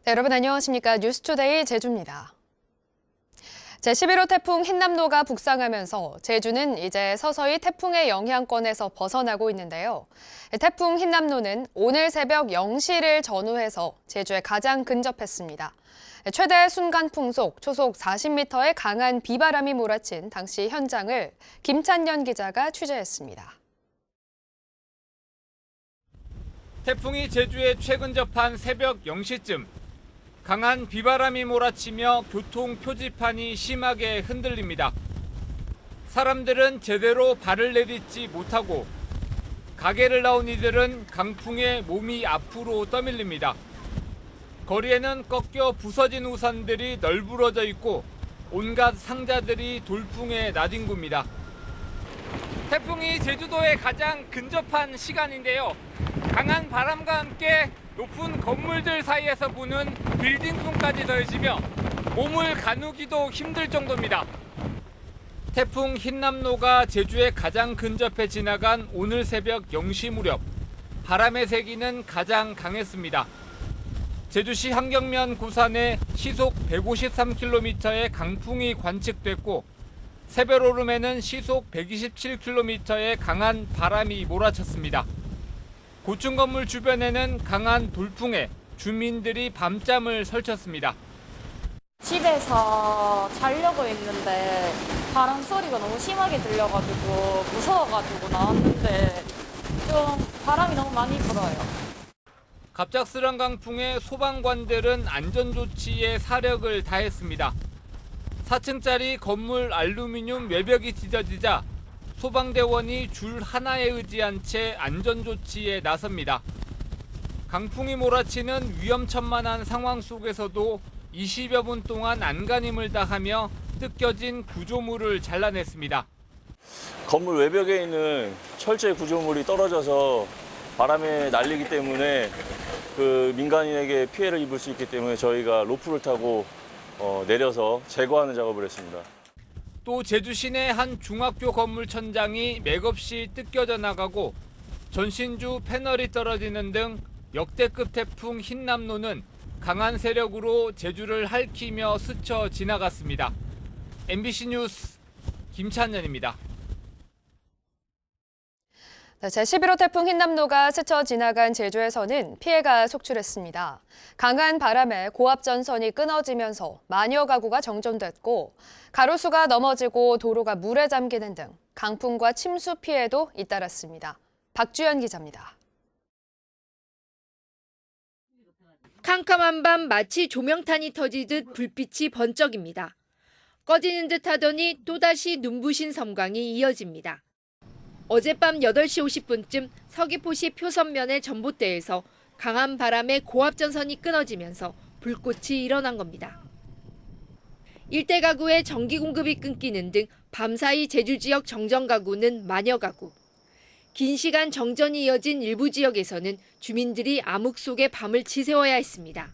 네, 여러분 안녕하십니까? 뉴스투데이 제주입니다. 제11호 태풍 흰남노가 북상하면서 제주는 이제 서서히 태풍의 영향권에서 벗어나고 있는데요. 태풍 흰남노는 오늘 새벽 0시를 전후해서 제주에 가장 근접했습니다. 최대 순간 풍속 초속 40m의 강한 비바람이 몰아친 당시 현장을 김찬년 기자가 취재했습니다. 태풍이 제주에 최근접한 새벽 0시쯤 강한 비바람이 몰아치며 교통 표지판이 심하게 흔들립니다. 사람들은 제대로 발을 내딛지 못하고 가게를 나온 이들은 강풍에 몸이 앞으로 떠밀립니다. 거리에는 꺾여 부서진 우산들이 널브러져 있고 온갖 상자들이 돌풍에 나뒹굽니다. 태풍이 제주도에 가장 근접한 시간인데요. 강한 바람과 함께 높은 건물들 사이에서 부는 빌딩풍까지 더해지며 몸을 가누기도 힘들 정도입니다. 태풍 흰남노가 제주에 가장 근접해 지나간 오늘 새벽 0시 무렵 바람의 세기는 가장 강했습니다. 제주시 한경면 구산에 시속 153km의 강풍이 관측됐고 새별오름에는 시속 127km의 강한 바람이 몰아쳤습니다. 고층 건물 주변에는 강한 돌풍에 주민들이 밤잠을 설쳤습니다. 집에서 자려고 했는데 바람 소리가 너무 심하게 들려가지고 무서워가지고 나왔는데 좀 바람이 너무 많이 불어요. 갑작스런 강풍에 소방관들은 안전조치에 사력을 다했습니다. 4층짜리 건물 알루미늄 외벽이 찢어지자 소방대원이 줄 하나에 의지한 채 안전조치에 나섭니다. 강풍이 몰아치는 위험천만한 상황 속에서도 20여 분 동안 안간힘을 다하며 뜯겨진 구조물을 잘라냈습니다. 건물 외벽에 있는 철제 구조물이 떨어져서 바람에 날리기 때문에 민간인에게 피해를 입을 수 있기 때문에 저희가 로프를 타고 내려서 제거하는 작업을 했습니다. 또 제주 시내 한 중학교 건물 천장이 맥없이 뜯겨져 나가고 전신주 패널이 떨어지는 등 역대급 태풍 흰남노는 강한 세력으로 제주를 핥히며 스쳐 지나갔습니다. MBC 뉴스 김찬년입니다. 제11호 태풍 흰남노가 스쳐 지나간 제주에서는 피해가 속출했습니다. 강한 바람에 고압전선이 끊어지면서 만여 가구가 정전됐고 가로수가 넘어지고 도로가 물에 잠기는 등 강풍과 침수 피해도 잇따랐습니다. 박주연 기자입니다. 캄캄한 밤 마치 조명탄이 터지듯 불빛이 번쩍입니다. 꺼지는 듯 하더니 또다시 눈부신 섬광이 이어집니다. 어젯밤 8시 50분쯤 서귀포시 표선면의 전봇대에서 강한 바람에 고압전선이 끊어지면서 불꽃이 일어난 겁니다. 일대 가구의 전기 공급이 끊기는 등 밤사이 제주 지역 정전 가구는 만여 가구. 긴 시간 정전이 이어진 일부 지역에서는 주민들이 암흑 속에 밤을 지새워야 했습니다.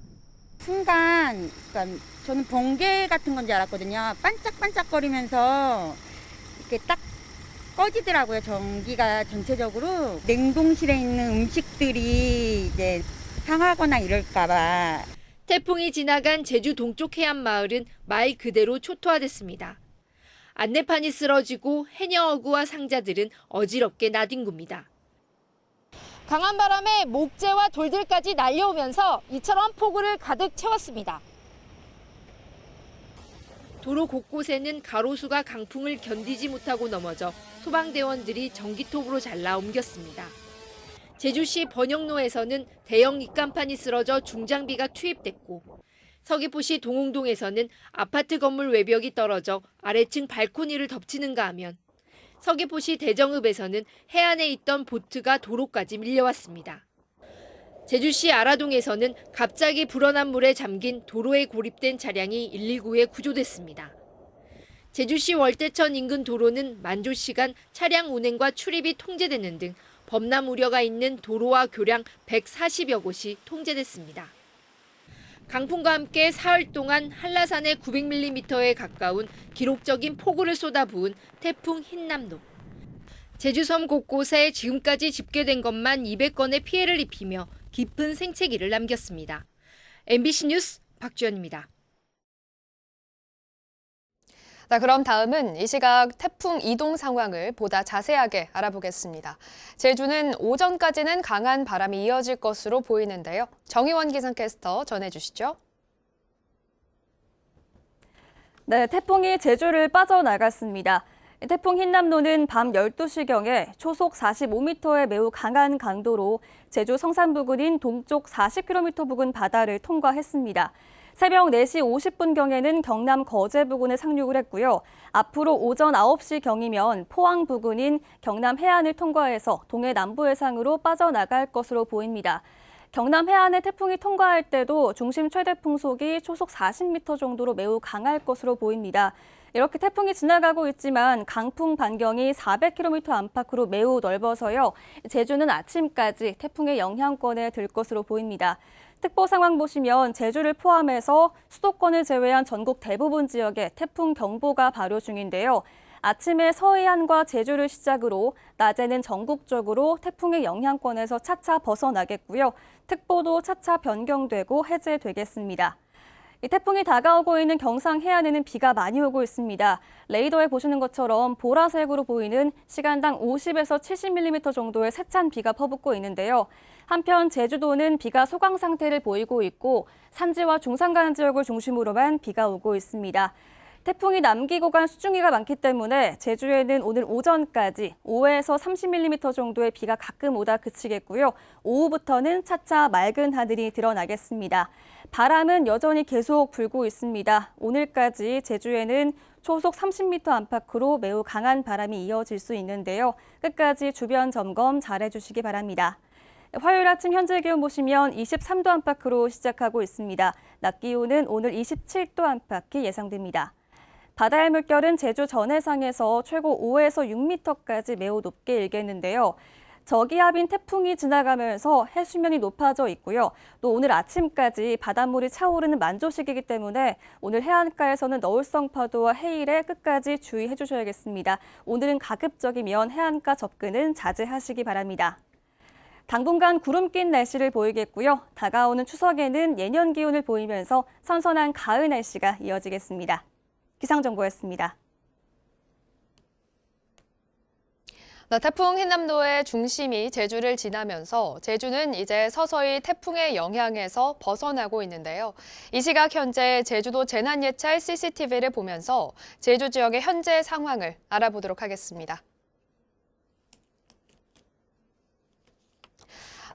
순간 그러니까 저는 번개 같은 건지 알았거든요. 반짝반짝거리면서 이렇게 딱 꺼지더라고요. 전기가 전체적으로 냉동실에 있는 음식들이 이제 상하거나 이럴까 봐. 태풍이 지나간 제주 동쪽 해안 마을은 말 그대로 초토화됐습니다. 안내판이 쓰러지고 해녀 어구와 상자들은 어지럽게 나뒹굽니다. 강한 바람에 목재와 돌들까지 날려오면서 이처럼 폭우를 가득 채웠습니다. 도로 곳곳에는 가로수가 강풍을 견디지 못하고 넘어져 소방대원들이 전기톱으로 잘라 옮겼습니다. 제주시 번영로에서는 대형 입간판이 쓰러져 중장비가 투입됐고 서귀포시 동홍동에서는 아파트 건물 외벽이 떨어져 아래층 발코니를 덮치는가 하면 서귀포시 대정읍에서는 해안에 있던 보트가 도로까지 밀려왔습니다. 제주시 아라동에서는 갑자기 불어난 물에 잠긴 도로에 고립된 차량이 119에 구조됐습니다. 제주시 월대천 인근 도로는 만조시간 차량 운행과 출입이 통제되는 등 범람 우려가 있는 도로와 교량 140여 곳이 통제됐습니다. 강풍과 함께 사흘 동안 한라산에 900mm에 가까운 기록적인 폭우를 쏟아부은 태풍 흰남노. 제주섬 곳곳에 지금까지 집계된 것만 200건의 피해를 입히며 깊은 생채기를 남겼습니다. MBC 뉴스 박주연입니다. 자, 그럼 다음은 이 시각 태풍 이동 상황을 보다 자세하게 알아보겠습니다. 제주는 오전까지는 강한 바람이 이어질 것으로 보이는데요. 정희원 기상캐스터 전해주시죠. 네, 태풍이 제주를 빠져나갔습니다. 태풍 흰남노는 밤 12시경에 초속 45m의 매우 강한 강도로 제주 성산 부근인 동쪽 40km 부근 바다를 통과했습니다. 새벽 4시 50분경에는 경남 거제 부근에 상륙을 했고요. 앞으로 오전 9시경이면 포항 부근인 경남 해안을 통과해서 동해 남부 해상으로 빠져나갈 것으로 보입니다. 경남 해안에 태풍이 통과할 때도 중심 최대 풍속이 초속 40m 정도로 매우 강할 것으로 보입니다. 이렇게 태풍이 지나가고 있지만 강풍 반경이 400km 안팎으로 매우 넓어서요. 제주는 아침까지 태풍의 영향권에 들 것으로 보입니다. 특보 상황 보시면 제주를 포함해서 수도권을 제외한 전국 대부분 지역에 태풍 경보가 발효 중인데요. 아침에 서해안과 제주를 시작으로 낮에는 전국적으로 태풍의 영향권에서 차차 벗어나겠고요. 특보도 차차 변경되고 해제되겠습니다. 이 태풍이 다가오고 있는 경상 해안에는 비가 많이 오고 있습니다. 레이더에 보시는 것처럼 보라색으로 보이는 시간당 50에서 70mm 정도의 세찬 비가 퍼붓고 있는데요. 한편 제주도는 비가 소강 상태를 보이고 있고 산지와 중산간 지역을 중심으로만 비가 오고 있습니다. 태풍이 남기고 간 수증기가 많기 때문에 제주에는 오늘 오전까지 5에서 30mm 정도의 비가 가끔 오다 그치겠고요. 오후부터는 차차 맑은 하늘이 드러나겠습니다. 바람은 여전히 계속 불고 있습니다. 오늘까지 제주에는 초속 30m 안팎으로 매우 강한 바람이 이어질 수 있는데요. 끝까지 주변 점검 잘해주시기 바랍니다. 화요일 아침 현재 기온 보시면 23도 안팎으로 시작하고 있습니다. 낮 기온은 오늘 27도 안팎이 예상됩니다. 바다의 물결은 제주 전해상에서 최고 5에서 6m까지 매우 높게 일겠는데요. 저기압인 태풍이 지나가면서 해수면이 높아져 있고요. 또 오늘 아침까지 바닷물이 차오르는 만조시기이기 때문에 오늘 해안가에서는 너울성 파도와 해일에 끝까지 주의해 주셔야겠습니다. 오늘은 가급적이면 해안가 접근은 자제하시기 바랍니다. 당분간 구름 낀 날씨를 보이겠고요. 다가오는 추석에는 예년 기온을 보이면서 선선한 가을 날씨가 이어지겠습니다. 기상정보였습니다. 태풍 흰남노의 중심이 제주를 지나면서 제주는 이제 서서히 태풍의 영향에서 벗어나고 있는데요. 이 시각 현재 제주도 재난예찰 CCTV를 보면서 제주 지역의 현재 상황을 알아보도록 하겠습니다.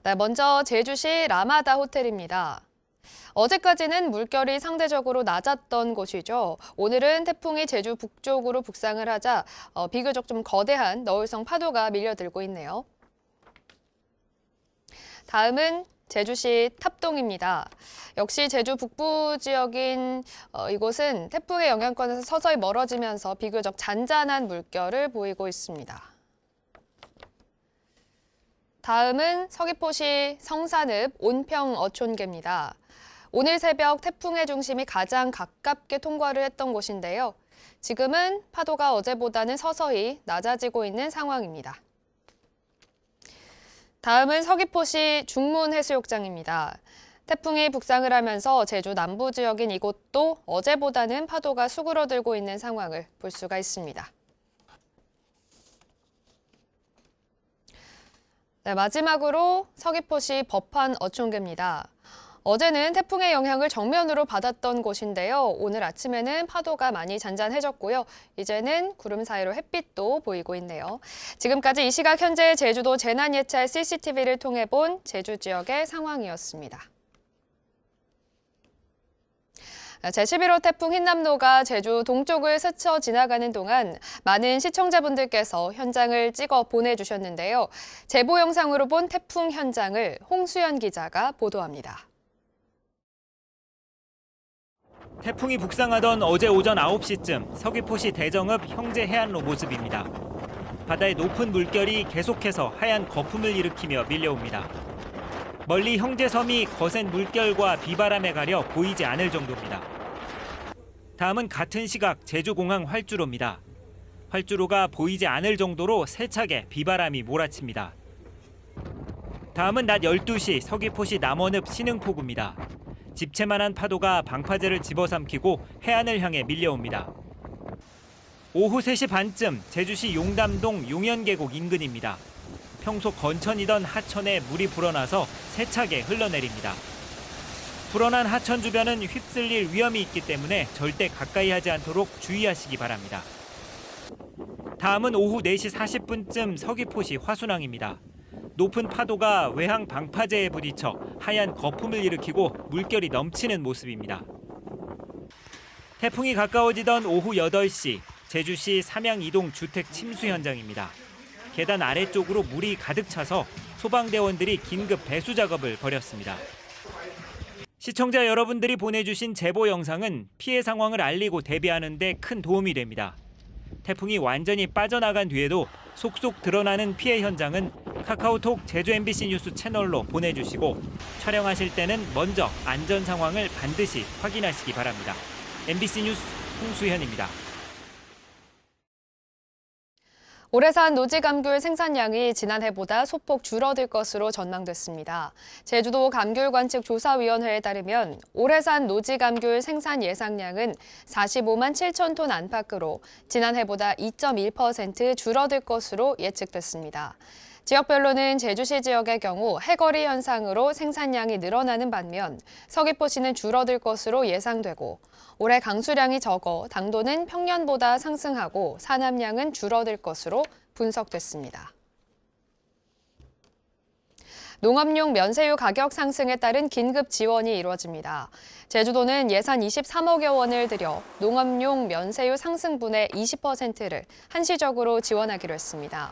네, 먼저 제주시 라마다 호텔입니다. 어제까지는 물결이 상대적으로 낮았던 곳이죠. 오늘은 태풍이 제주 북쪽으로 북상을 하자 비교적 좀 거대한 너울성 파도가 밀려들고 있네요. 다음은 제주시 탑동입니다. 역시 제주 북부 지역인 이곳은 태풍의 영향권에서 서서히 멀어지면서 비교적 잔잔한 물결을 보이고 있습니다. 다음은 서귀포시 성산읍 온평 어촌계입니다. 오늘 새벽 태풍의 중심이 가장 가깝게 통과를 했던 곳인데요. 지금은 파도가 어제보다는 서서히 낮아지고 있는 상황입니다. 다음은 서귀포시 중문해수욕장입니다. 태풍이 북상을 하면서 제주 남부 지역인 이곳도 어제보다는 파도가 수그러들고 있는 상황을 볼 수가 있습니다. 네, 마지막으로 서귀포시 법한 어촌계입니다. 어제는 태풍의 영향을 정면으로 받았던 곳인데요. 오늘 아침에는 파도가 많이 잔잔해졌고요. 이제는 구름 사이로 햇빛도 보이고 있네요. 지금까지 이 시각 현재 제주도 재난예찰 CCTV를 통해 본 제주 지역의 상황이었습니다. 제11호 태풍 흰남노가 제주 동쪽을 스쳐 지나가는 동안 많은 시청자분들께서 현장을 찍어 보내주셨는데요. 제보 영상으로 본 태풍 현장을 홍수연 기자가 보도합니다. 태풍이 북상하던 어제 오전 9시쯤 서귀포시 대정읍 형제 해안로 모습입니다. 바다의 높은 물결이 계속해서 하얀 거품을 일으키며 밀려옵니다. 멀리 형제섬이 거센 물결과 비바람에 가려 보이지 않을 정도입니다. 다음은 같은 시각 제주공항 활주로입니다. 활주로가 보이지 않을 정도로 세차게 비바람이 몰아칩니다. 다음은 낮 12시 서귀포시 남원읍 신흥포구입니다. 집채만한 파도가 방파제를 집어삼키고 해안을 향해 밀려옵니다. 오후 3시 반쯤 제주시 용담동 용연계곡 인근입니다. 평소 건천이던 하천에 물이 불어나서 세차게 흘러내립니다. 불어난 하천 주변은 휩쓸릴 위험이 있기 때문에 절대 가까이 하지 않도록 주의하시기 바랍니다. 다음은 오후 4시 40분쯤 서귀포시 화순항입니다. 높은 파도가 외항 방파제에 부딪혀 하얀 거품을 일으키고 물결이 넘치는 모습입니다. 태풍이 가까워지던 오후 8시, 제주시 삼양 이동 주택 침수 현장입니다. 계단 아래쪽으로 물이 가득 차서 소방대원들이 긴급 배수 작업을 벌였습니다. 시청자 여러분들이 보내주신 제보 영상은 피해 상황을 알리고 대비하는 데 큰 도움이 됩니다. 태풍이 완전히 빠져나간 뒤에도 속속 드러나는 피해 현장은 카카오톡 제주 MBC 뉴스 채널로 보내주시고 촬영하실 때는 먼저 안전 상황을 반드시 확인하시기 바랍니다. MBC 뉴스 홍수현입니다. 올해산 노지감귤 생산량이 지난해보다 소폭 줄어들 것으로 전망됐습니다. 제주도 감귤관측조사위원회에 따르면 올해산 노지감귤 생산 예상량은 45만 7천 톤 안팎으로 지난해보다 2.1% 줄어들 것으로 예측됐습니다. 지역별로는 제주시 지역의 경우 해거리 현상으로 생산량이 늘어나는 반면 서귀포시는 줄어들 것으로 예상되고 올해 강수량이 적어 당도는 평년보다 상승하고 산함량은 줄어들 것으로 분석됐습니다. 농업용 면세유 가격 상승에 따른 긴급 지원이 이루어집니다. 제주도는 예산 23억여 원을 들여 농업용 면세유 상승분의 20%를 한시적으로 지원하기로 했습니다.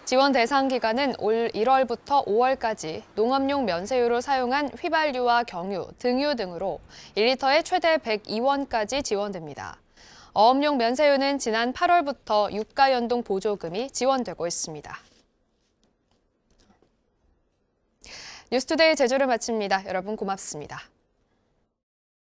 지원 대상 기간은 올 1월부터 5월까지 농업용 면세유로 사용한 휘발유와 경유, 등유 등으로 1리터에 최대 102원까지 지원됩니다. 어업용 면세유는 지난 8월부터 유가 연동 보조금이 지원되고 있습니다. 뉴스투데이 제주를 마칩니다. 여러분 고맙습니다.